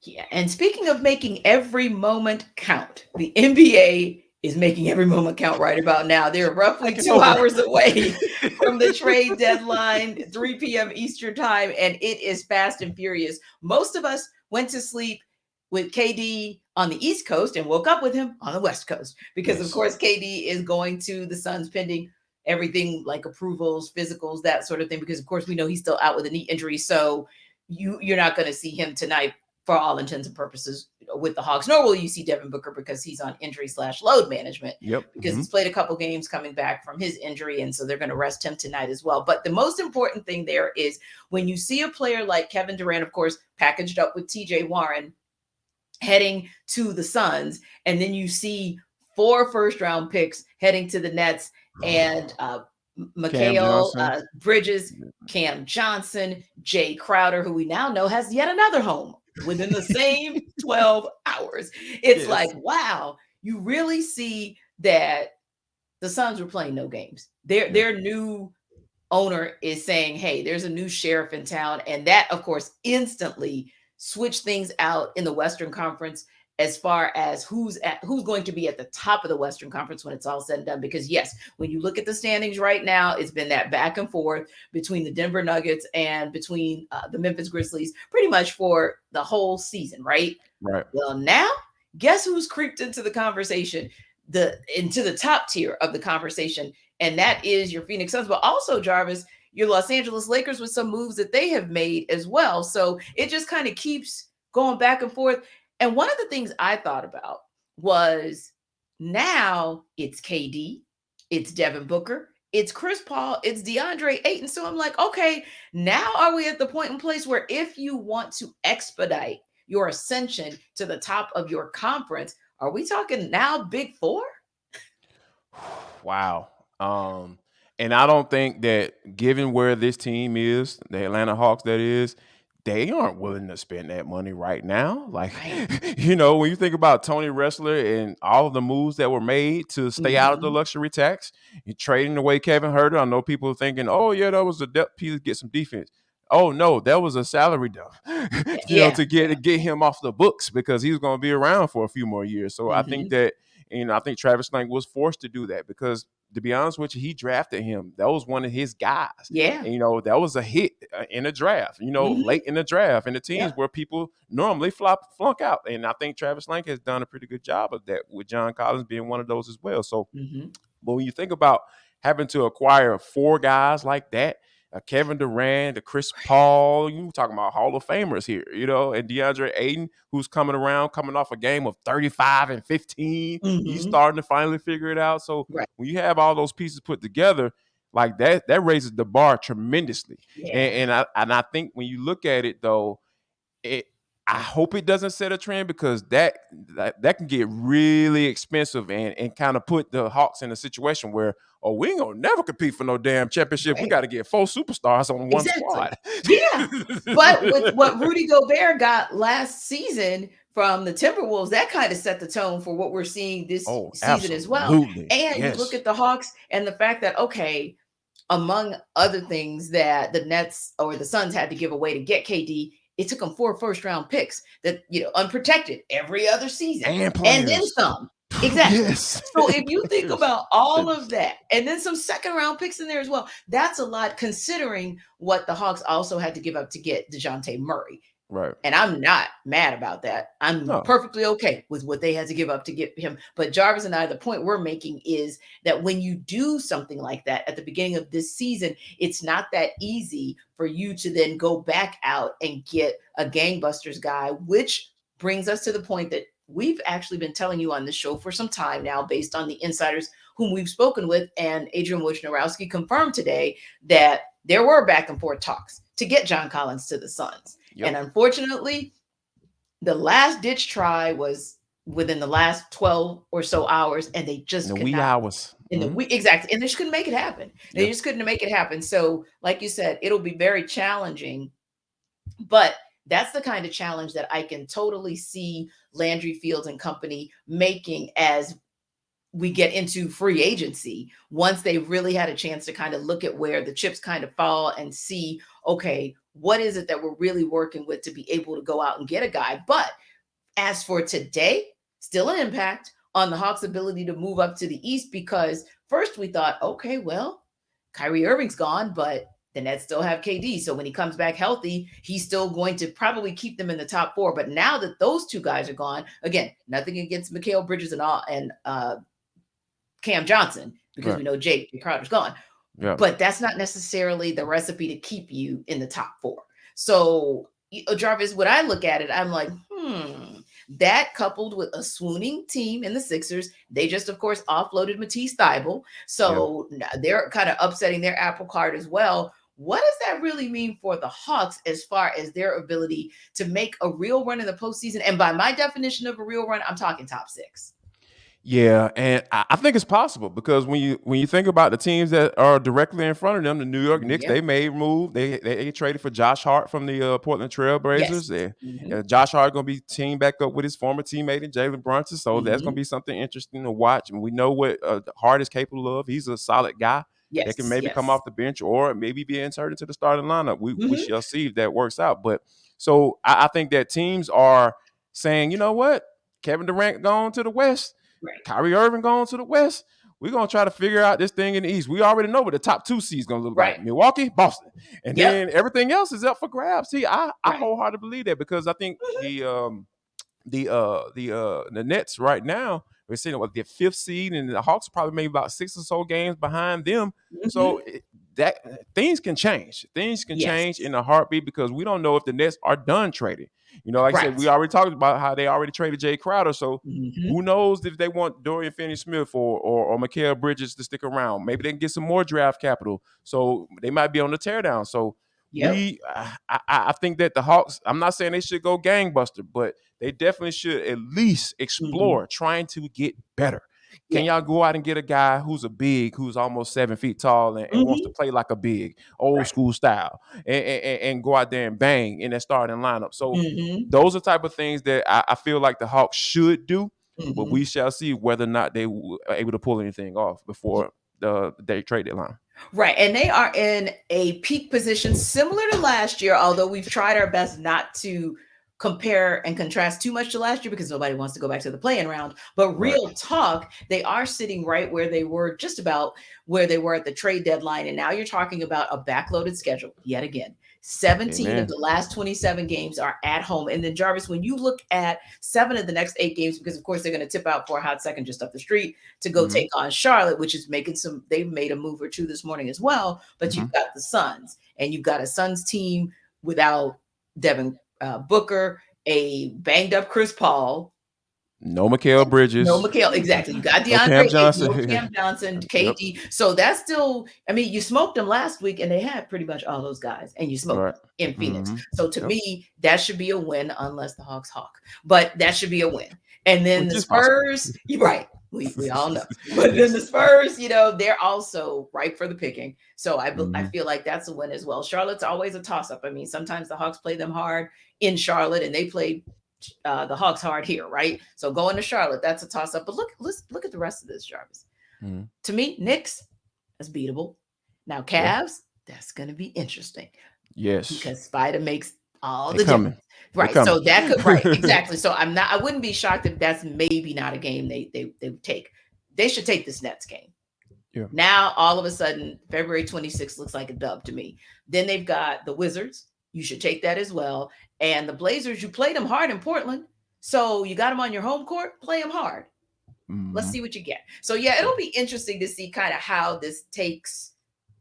Yeah. And speaking of making every moment count, the NBA is making every moment count right about now. They're roughly Taking two over. hours away from the trade deadline, 3 p.m. Eastern time, and it is fast and furious. Most of us went to sleep with KD on the East Coast and woke up with him on the West Coast because, of Yes. course, KD is going to the Suns pending everything like approvals, physicals, that sort of thing. Because, of course, we know he's still out with a knee injury. So you're not going to see him tonight for all intents and purposes with the Hawks. Nor will you see Devin Booker because he's on injury slash load management Yep. because he's played a couple games coming back from his injury. And so they're going to rest him tonight as well. But the most important thing there is when you see a player like Kevin Durant, of course, packaged up with TJ Warren heading to the Suns, and then you see 4 first-round picks heading to the Nets and Cam Mikhail Johnson. Bridges, Cam Johnson, Jay Crowder, who we now know has yet another home within the same 12 hours. It's like, Yes. wow, you really see that the Suns were playing no games. Yeah. Their new owner is saying, hey, there's a new sheriff in town. And that, of course, instantly switched things out in the Western Conference as far as who's going to be at the top of the Western Conference when it's all said and done. Because yes, when you look at the standings right now, it's been that back and forth between the Denver Nuggets and between the Memphis Grizzlies pretty much for the whole season, right? Right. Well, now guess who's creeped into the conversation, into the top tier of the conversation, and that is your Phoenix Suns, but also Jarvis, your Los Angeles Lakers with some moves that they have made as well. So it just kind of keeps going back and forth. And one of the things I thought about was now it's KD, it's Devin Booker, it's Chris Paul, it's DeAndre Ayton. So I'm like, okay, now are we at the point in place where if you want to expedite your ascension to the top of your conference, are we talking now Big Four? Wow. Um, and I don't think that given where this team is, the Atlanta Hawks, that is, they aren't willing to spend that money right now. Like, Right. when you think about Tony Wrestler and all of the moves that were made to stay out of the Mhm. luxury tax, you trading away Kevin Herter. I know people are thinking, oh, yeah, that was a depth piece to get some defense. Oh no, that was a salary dump, Yeah. to get him off the books because he's going to be around for a few more years. So I think Mhm. that, I think Travis Knight was forced to do that because, to be honest with you, he drafted him. That was one of his guys. Yeah. And, that was a hit in a draft, Mhm. late in the draft, in the teams Yep. where people normally flunk out. And I think Travis Knight has done a pretty good job of that, with John Collins being one of those as well. So, Mhm. but when you think about having to acquire 4 guys like that, Kevin Durant, Chris Paul, you talking about Hall of Famers here, and DeAndre Ayton, who's coming around, coming off a game of 35 and 15. He's Mhm. starting to finally figure it out. So Right. when you have all those pieces put together, like that raises the bar tremendously. Yeah. And I think when you look at it though, it I hope it doesn't set a trend because that can get really expensive and kind of put the Hawks in a situation where, oh, we ain't gonna never compete for no damn championship. We Right. got to get 4 superstars on one Exactly. squad. Yeah. But with what Rudy Gobert got last season from the Timberwolves, that kind of set the tone for what we're seeing this Oh, season as well. absolutely. And you look Yes. at the Hawks and the fact that, okay, among other things that the Nets or the Suns had to give away to get KD, it took them 4 first-round picks that, unprotected every other season And and then players. some. Exactly. Yes. So if And you think players. about all of Yes. that and then some second-round picks in there as well, that's a lot considering what the Hawks also had to give up to get DeJounte Murray. Right. And I'm not mad about that. I'm No. perfectly okay with what they had to give up to get him. But Jarvis and I, the point we're making is that when you do something like that at the beginning of this season, it's not that easy for you to then go back out and get a gangbusters guy, which brings us to the point that we've actually been telling you on this show for some time now, based on the insiders whom we've spoken with. And Adrian Wojnarowski confirmed today that there were back and forth talks to get John Collins to the Suns. Yep. And unfortunately, the last ditch try was within the last 12 or so hours, and they In just the could wee not. hours. In the week, exactly, and they just couldn't make it happen. They Yeah. just couldn't make it happen. So, like you said, it'll be very challenging, but that's the kind of challenge that I can totally see Landry Fields and company making as we get into free agency once they really had a chance to kind of look at where the chips kind of fall and see, okay, What is it that we're really working with to be able to go out and get a guy? But as for today, still an impact on the Hawks' ability to move up to the East, because first we thought, okay, well, Kyrie Irving's gone, but the Nets still have KD. So when he comes back healthy, he's still going to probably keep them in the top four. But now that those two guys are gone, again, nothing against Mikal Bridges and Cam Johnson, because Right. we know Jake Crowder's gone. Yeah. But that's not necessarily the recipe to keep you in the top four. So, Jarvis, when I look at it, I'm like, that coupled with a swooning team in the Sixers, they just, of course, offloaded Matisse Thybulle. Yeah. So they're kind of upsetting their apple cart as well. What does that really mean for the Hawks as far as their ability to make a real run in the postseason? And by my definition of a real run, I'm talking top six. Yeah, and I think it's possible because when you think about the teams that are directly in front of them, the New York Knicks, Yep. they made a move. They traded for Josh Hart from the Portland Yes. Trailblazers. Mm-hmm. Josh Hart going to be teamed back up with his former teammate in Jalen Brunson, so that's going Mm-hmm. to be something interesting to watch. And we know what Hart is capable of. He's a solid guy that can Yes. maybe come Yes. off the bench or maybe be inserted into the starting lineup. We Mm-hmm. shall see if that works out. But so I think that teams are saying, you know what, Kevin Durant gone to the West. Right. Kyrie Irving going to the West. We're going to try to figure out this thing in the East. We already know what the top two seeds going to look Right. like. Milwaukee, Boston. And Yep. then everything else is up for grabs. See, I Right. wholeheartedly believe that because I think the Nets right now, we're seeing what the fifth seed, and the Hawks are probably maybe about 6 or so games behind them. So Mm-hmm. that things can change. Things can change Yes. in a heartbeat because we don't know if the Nets are done trading. Like I said, we Right. already talked about how they already traded Jay Crowder. So Mm-hmm. who knows if they want Dorian Finney-Smith or Mikal Bridges to stick around? Maybe they can get some more draft capital. So they might be on the teardown. So Yep. I think that the Hawks, I'm not saying they should go gangbuster, but they definitely should at least Mm-hmm. explore trying to get better. Can Yeah. y'all go out and get a guy who's a big, who's almost 7 feet tall and wants to Mm-hmm. play like a big, old Right. school style, and go out there and bang in that starting lineup? So Mm-hmm. those are type of things that I feel like the Hawks should do, but Mm-hmm. we shall see whether or not they are able to pull anything off before the day trade deadline. Right. And they are in a peak position similar to last year, although we've tried our best not to compare and contrast too much to last year because nobody wants to go back to the playing round. But Right. real talk, they are sitting right where they were, just about where they were at the trade deadline. And now you're talking about a backloaded schedule yet again. 17 of Amen. the last 27 games are at home. And then, Jarvis, when you look at 7 of the next 8 games, because of course they're going to tip out for a hot second just up the street to go Mm-hmm. take on Charlotte, which is making some, they've made a move or two this morning as well. But Mm-hmm. you've got the Suns, and you've got a Suns team without Devin Booker, a banged up Chris Paul, No Mikal no Bridges. Mikal, exactly. You got No DeAndre Cam Ayton, no Johnson. Cam Johnson, Yep. KD. So that's still, I mean, you smoked them last week and they had pretty much all those guys, and you smoked Right. them in Phoenix. Mm-hmm. So to Yep. me, that should be a win unless the Hawks hawk. But that should be a win. And then Which the is possible. Spurs, you're right. We all know. But then the Spurs, they're also ripe for the picking. So I Mm-hmm. feel like that's a win as well. Charlotte's always a toss up. I mean, sometimes the Hawks play them hard in Charlotte, and they play the Hawks hard here, right? So going to Charlotte, that's a toss up. But let's look at the rest of this, Jarvis. Mm-hmm. To me, Knicks, that's beatable. Now, Yeah. Cavs, that's going to be interesting Yes. because Spider makes all They the coming. difference. They Right. coming. So that could, right, exactly. So I wouldn't be shocked if that's maybe not a game they would take. They should take this Nets game. Yeah. Now, all of a sudden, February 26th looks like a dub to me. Then they've got the Wizards. You should take that as well. And the Blazers, you played them hard in Portland. So you got them on your home court, play them hard. Let's Mm-hmm. see what you get. So, yeah, it'll be interesting to see kind of how this takes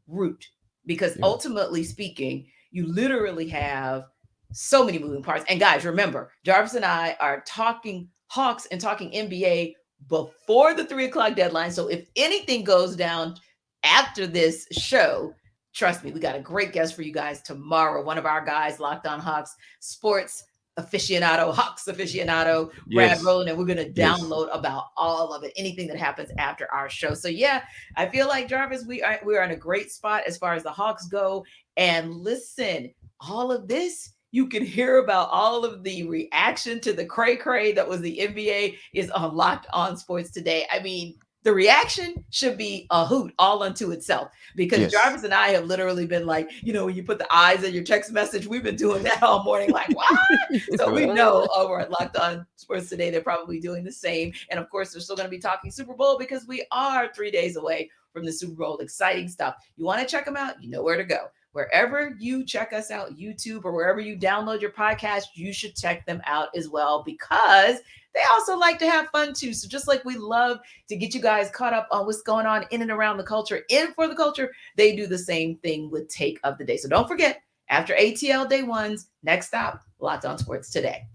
root because Yeah. ultimately speaking, you literally have so many moving parts. And guys, remember, Jarvis and I are talking Hawks and talking NBA before the 3 o'clock deadline. So if anything goes down after this show, trust me, we got a great guest for you guys tomorrow. One of our guys, Locked On Hawks, sports aficionado, Hawks aficionado, Brad Yes. Rowland, and we're going to Yes. download about all of it, anything that happens after our show. So yeah, I feel like, Jarvis, we're in a great spot as far as the Hawks go. And listen, all of this, you can hear about all of the reaction to the cray cray that was the NBA is on Locked On Sports today. I mean, the reaction should be a hoot all unto itself, because Yes. Jarvis and I have literally been like, when you put the eyes in your text message, we've been doing that all morning, like, what? So we know over at Locked On Sports Today, they're probably doing the same. And of course, they're still going to be talking Super Bowl because we are 3 days away from the Super Bowl. Exciting stuff. You want to check them out? You know where to go. Wherever you check us out, YouTube or wherever you download your podcast, you should check them out as well, because they also like to have fun too. So just like we love to get you guys caught up on what's going on in and around the culture, in for the culture, they do the same thing with Take of the Day. So don't forget, after ATL Day Ones, next stop, Locked On Sports Today.